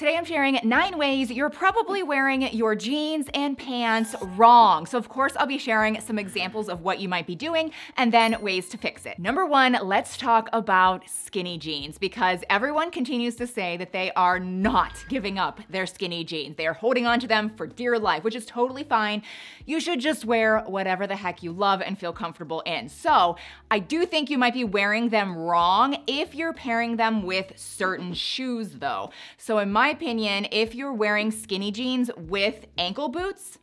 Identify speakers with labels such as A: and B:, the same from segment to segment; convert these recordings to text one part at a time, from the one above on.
A: Today I'm sharing 9 ways you're probably wearing your jeans and pants wrong. So of course I'll be sharing some examples of what you might be doing and then ways to fix it. Number 1, let's talk about skinny jeans, because everyone continues to say that they are not giving up their skinny jeans. They are holding on to them for dear life, which is totally fine. You should just wear whatever the heck you love and feel comfortable in. So I do think you might be wearing them wrong if you're pairing them with certain shoes though. So in my opinion, if you're wearing skinny jeans with ankle boots,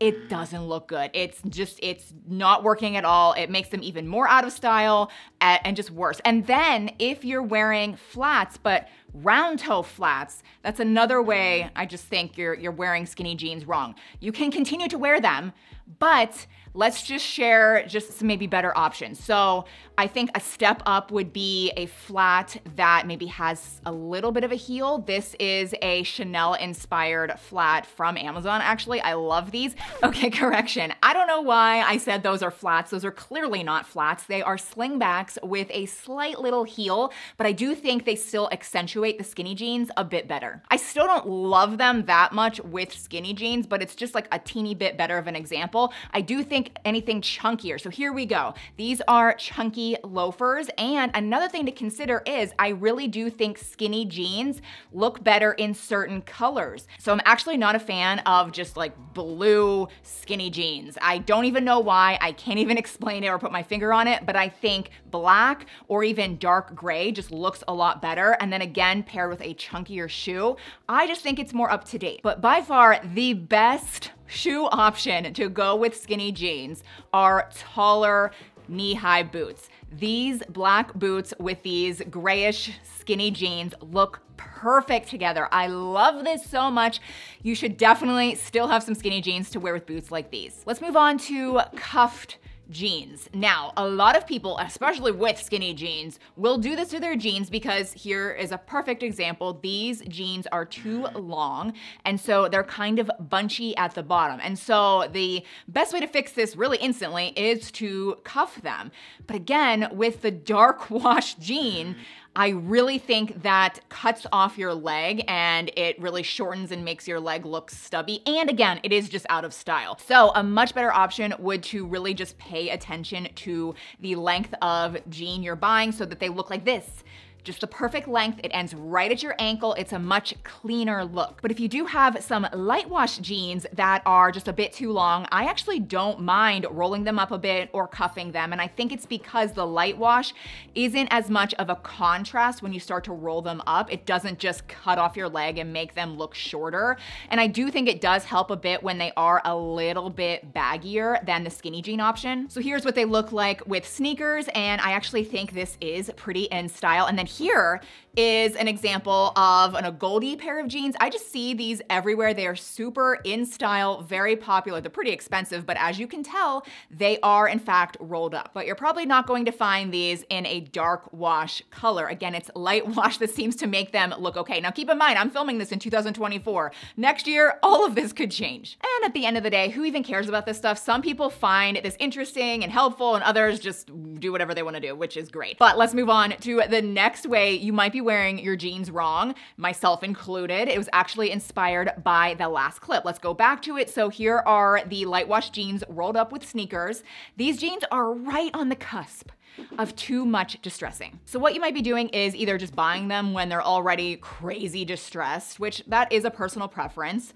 A: it doesn't look good. It's not working at all. It makes them even more out of style and just worse. And then if you're wearing flats, but round toe flats, that's another way I just think you're wearing skinny jeans wrong. You can continue to wear them, but let's just share just some maybe better options. So I think a step up would be a flat that maybe has a little bit of a heel. This is a Chanel inspired flat from Amazon, actually. I love these. Okay, correction. I don't know why I said those are flats. Those are clearly not flats. They are slingbacks with a slight little heel, but I do think they still accentuate the skinny jeans a bit better. I still don't love them that much with skinny jeans, but it's just like a teeny bit better of an example. I do think anything chunkier. So here we go. These are chunky loafers. And another thing to consider is I really do think skinny jeans look better in certain colors. So I'm actually not a fan of just like blue skinny jeans. I don't even know why. I can't even explain it or put my finger on it, but I think black or even dark gray just looks a lot better. And then again, paired with a chunkier shoe, I just think it's more up to date. But by far the best shoe option to go with skinny jeans are taller knee-high boots. These black boots with these grayish skinny jeans look perfect together. I love this so much. You should definitely still have some skinny jeans to wear with boots like these. Let's move on to cuffed jeans. Now, a lot of people, especially with skinny jeans, will do this to their jeans because here is a perfect example. These jeans are too long, and so they're kind of bunchy at the bottom. And so the best way to fix this really instantly is to cuff them. But again, with the dark wash jean, I really think that cuts off your leg and it really shortens and makes your leg look stubby. And again, it is just out of style. So a much better option would to really just pay attention to the length of jean you're buying so that they look like this. Just the perfect length. It ends right at your ankle. It's a much cleaner look. But if you do have some light wash jeans that are just a bit too long, I actually don't mind rolling them up a bit or cuffing them. And I think it's because the light wash isn't as much of a contrast when you start to roll them up. It doesn't just cut off your leg and make them look shorter. And I do think it does help a bit when they are a little bit baggier than the skinny jean option. So here's what they look like with sneakers. And I actually think this is pretty in style. And then here is an example of a Goldie pair of jeans. I just see these everywhere. They are super in style, very popular. They're pretty expensive, but as you can tell, they are in fact rolled up. But you're probably not going to find these in a dark wash color. Again, it's light wash that seems to make them look okay. Now keep in mind, I'm filming this in 2024. Next year, all of this could change. And at the end of the day, who even cares about this stuff? Some people find this interesting and helpful and others just do whatever they want to do, which is great. But let's move on to the next way you might be wearing your jeans wrong, myself included. It was actually inspired by the last clip. Let's go back to it. So here are the light wash jeans rolled up with sneakers. These jeans are right on the cusp of too much distressing. So what you might be doing is either just buying them when they're already crazy distressed, which that is a personal preference.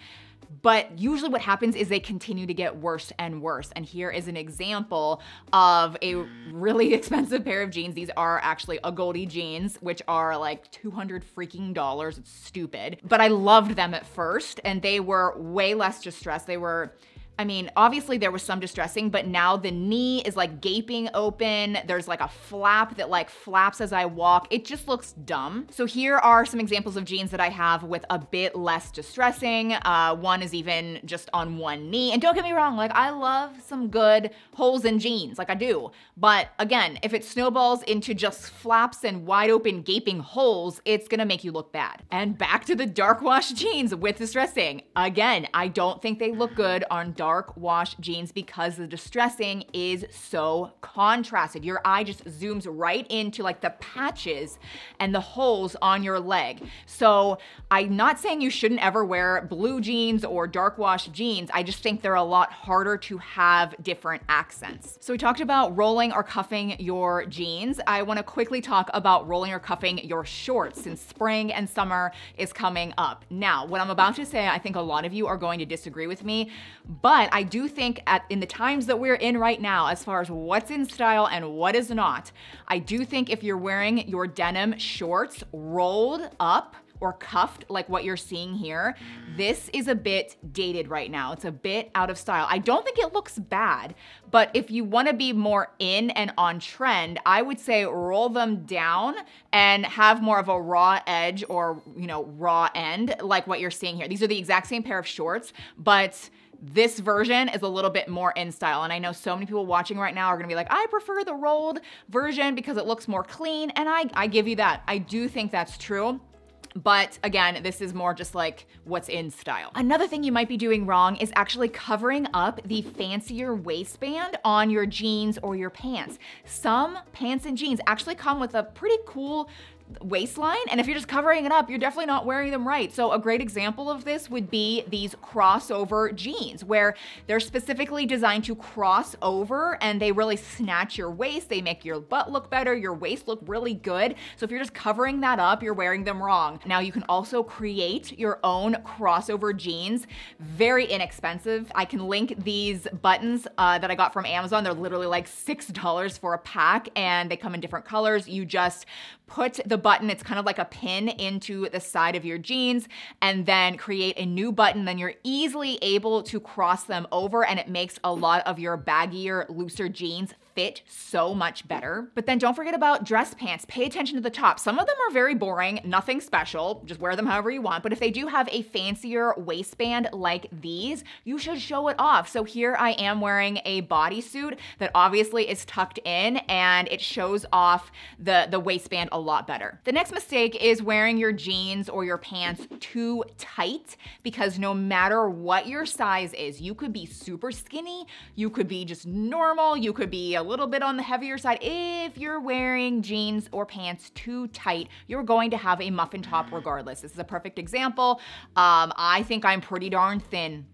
A: But usually what happens is they continue to get worse and worse. And here is an example of a really expensive pair of jeans. These are actually a Goldie jeans, which are like $200 freaking dollars. It's stupid. But I loved them at first and they were way less distressed. They were, I mean, obviously there was some distressing, but now the knee is like gaping open. There's like a flap that like flaps as I walk. It just looks dumb. So here are some examples of jeans that I have with a bit less distressing. One is even just on one knee. And don't get me wrong, like I love some good holes in jeans, like I do. But again, if it snowballs into just flaps and wide open gaping holes, it's gonna make you look bad. And back to the dark wash jeans with distressing. Again, I don't think they look good on dark dark wash jeans because the distressing is so contrasted. Your eye just zooms right into like the patches and the holes on your leg. So I'm not saying you shouldn't ever wear blue jeans or dark wash jeans. I just think they're a lot harder to have different accents. So we talked about rolling or cuffing your jeans. I want to quickly talk about rolling or cuffing your shorts since spring and summer is coming up. Now, what I'm about to say, I think a lot of you are going to disagree with me, but I do think in the times that we're in right now, as far as what's in style and what is not, I do think if you're wearing your denim shorts rolled up or cuffed like what you're seeing here, this is a bit dated right now. It's a bit out of style. I don't think it looks bad, but if you wanna be more in and on trend, I would say roll them down and have more of a raw edge or, raw end like what you're seeing here. These are the exact same pair of shorts, but this version is a little bit more in style. And I know so many people watching right now are gonna be like, I prefer the rolled version because it looks more clean. And I give you that. I do think that's true. But again, this is more just like what's in style. Another thing you might be doing wrong is actually covering up the fancier waistband on your jeans or your pants. Some pants and jeans actually come with a pretty cool waistline, and if you're just covering it up, you're definitely not wearing them right. So a great example of this would be these crossover jeans, where they're specifically designed to cross over and they really snatch your waist. They make your butt look better, your waist look really good. So if you're just covering that up, you're wearing them wrong. Now you can also create your own crossover jeans, very inexpensive. I can link these buttons that I got from Amazon. They're literally like $6 for a pack and they come in different colors. You just put the button, it's kind of like a pin, into the side of your jeans and then create a new button. Then you're easily able to cross them over and it makes a lot of your baggier, looser jeans fit so much better. But then don't forget about dress pants. Pay attention to the top. Some of them are very boring, nothing special, just wear them however you want. But if they do have a fancier waistband like these, you should show it off. So here I am wearing a bodysuit that obviously is tucked in and it shows off the waistband a lot better. The next mistake is wearing your jeans or your pants too tight, because no matter what your size is, you could be super skinny, you could be just normal, you could be a little bit on the heavier side. If you're wearing jeans or pants too tight, you're going to have a muffin top regardless. This is a perfect example. I think I'm pretty darn thin,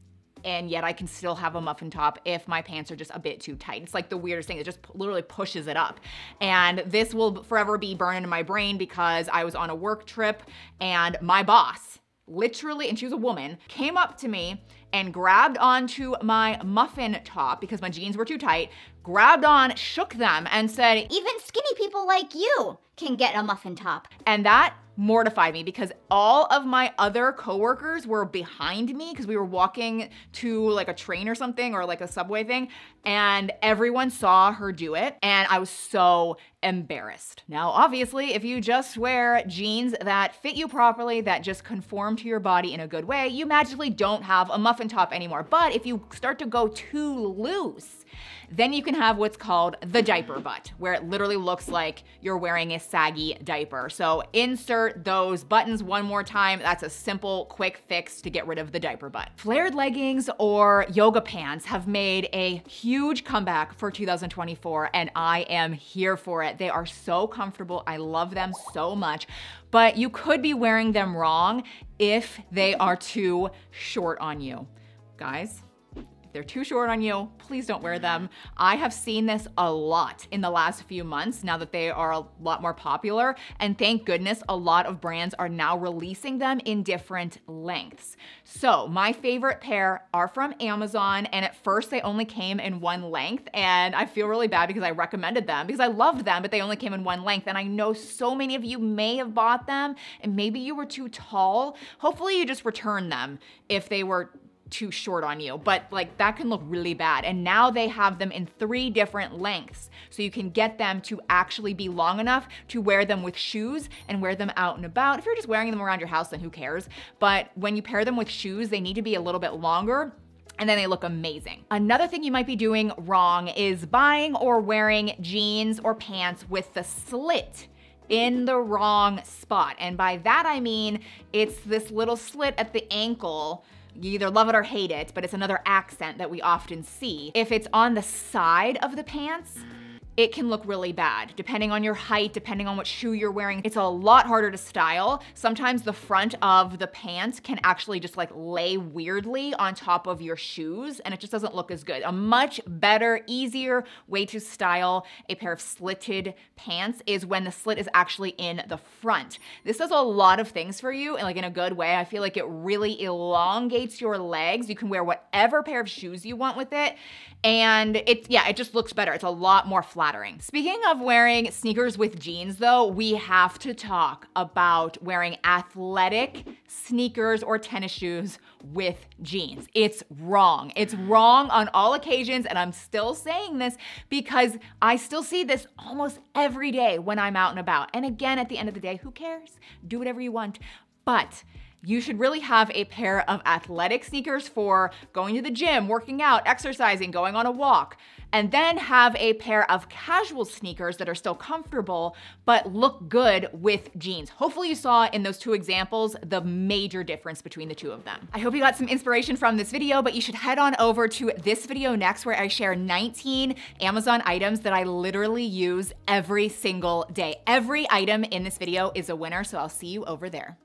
A: and yet I can still have a muffin top if my pants are just a bit too tight. It's like the weirdest thing. It just literally pushes it up. And this will forever be burned into my brain because I was on a work trip and my boss, literally, and she was a woman, came up to me and grabbed onto my muffin top because my jeans were too tight, grabbed on, shook them, and said,
B: "Even skinny people like you can get a muffin top."
A: And that mortified me because all of my other coworkers were behind me because we were walking to like a train or something, or like a subway thing, and everyone saw her do it and I was so embarrassed. Now, obviously, if you just wear jeans that fit you properly, that just conform to your body in a good way, you magically don't have a muffin top anymore. But if you start to go too loose, then you can have what's called the diaper butt, where it literally looks like you're wearing a saggy diaper. So insert those buttons one more time. That's a simple, quick fix to get rid of the diaper butt. Flared leggings or yoga pants have made a huge comeback for 2024, and I am here for it. They are so comfortable. I love them so much, but you could be wearing them wrong if they are too short on you. Guys, they're too short on you, please don't wear them. I have seen this a lot in the last few months now that they are a lot more popular, and thank goodness a lot of brands are now releasing them in different lengths. So my favorite pair are from Amazon, and at first they only came in one length, and I feel really bad because I recommended them because I loved them, but they only came in one length, and I know so many of you may have bought them and maybe you were too tall. Hopefully you just return them if they were too short on you, but like that can look really bad. And now they have them in 3 different lengths, so you can get them to actually be long enough to wear them with shoes and wear them out and about. If you're just wearing them around your house, then who cares? But when you pair them with shoes, they need to be a little bit longer, and then they look amazing. Another thing you might be doing wrong is buying or wearing jeans or pants with the slit in the wrong spot. And by that I mean it's this little slit at the ankle You either love it or hate it, but it's another accent that we often see. If it's on the side of the pants, it can look really bad. Depending on your height, depending on what shoe you're wearing, it's a lot harder to style. Sometimes the front of the pants can actually just like lay weirdly on top of your shoes and it just doesn't look as good. A much better, easier way to style a pair of slitted pants is when the slit is actually in the front. This does a lot of things for you and like in a good way. I feel like it really elongates your legs. You can wear whatever pair of shoes you want with it. And it just looks better. It's a lot more flattering. Speaking of wearing sneakers with jeans though, we have to talk about wearing athletic sneakers or tennis shoes with jeans. It's wrong. It's wrong on all occasions, and I'm still saying this because I still see this almost every day when I'm out and about. And again, at the end of the day, who cares? Do whatever you want. But you should really have a pair of athletic sneakers for going to the gym, working out, exercising, going on a walk, and then have a pair of casual sneakers that are still comfortable but look good with jeans. Hopefully you saw in those two examples the major difference between the two of them. I hope you got some inspiration from this video, but you should head on over to this video next where I share 19 Amazon items that I literally use every single day. Every item in this video is a winner, so I'll see you over there.